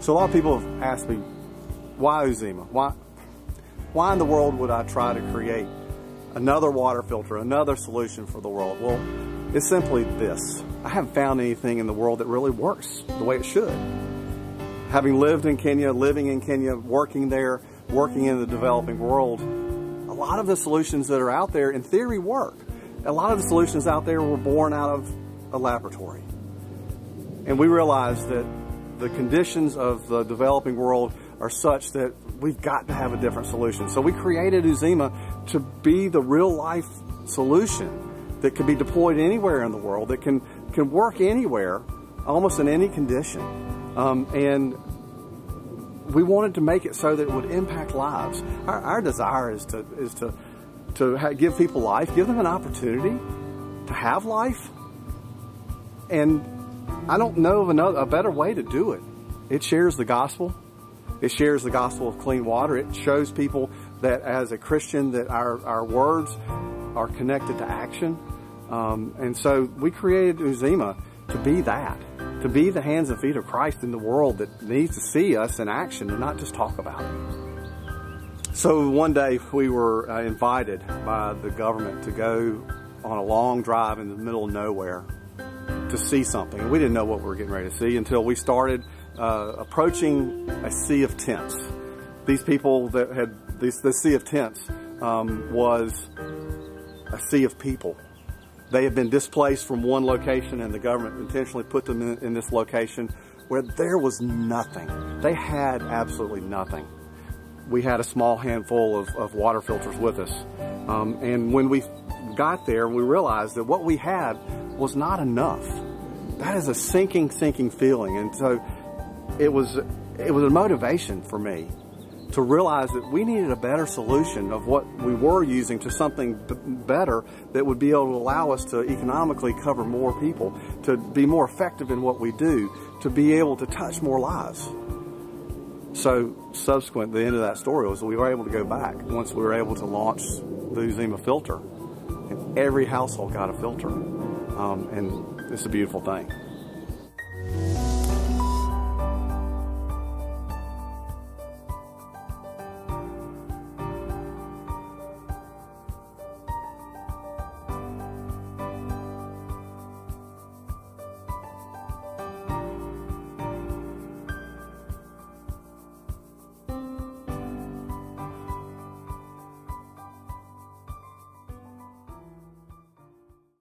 So a lot of people have asked me, why Uzima? Why in the world would I try to create another water filter, another solution for the world? Well, it's simply this. I haven't found anything in the world that really works the way it should. Having lived in Kenya, living in Kenya, working there, working in the developing world, a lot of the solutions that are out there in theory work. A lot of the solutions out there were born out of a laboratory. And we realized that the conditions of the developing world are such that we've got to have a different solution. So we created Uzima to be the real life solution that can be deployed anywhere in the world, that can work anywhere, almost in any condition. And we wanted to make it so that it would impact lives. Our desire is to give people life, give them an opportunity to have life. And I don't know of a better way to do it. It shares the gospel. It shares the gospel of clean water. It shows people that as a Christian that our words are connected to action. And so we created Uzima to be that, to be the hands and feet of Christ in the world that needs to see us in action and not just talk about it. So one day we were invited by the government to go on a long drive in the middle of nowhere to see something. And we didn't know what we were getting ready to see until we started approaching a sea of tents. These people that had this sea of tents was a sea of people. They had been displaced from one location, and the government intentionally put them in this location where there was nothing. They had absolutely nothing. We had a small handful of water filters with us. And when we got there, we realized that what we had was not enough. That is a sinking feeling. And so it was a motivation for me to realize that we needed a better solution of what we were using to something better that would be able to allow us to economically cover more people, to be more effective in what we do, to be able to touch more lives. So subsequent, the end of that story was we were able to go back once we were able to launch the Uzima filter. And every household got a filter. And it's a beautiful thing.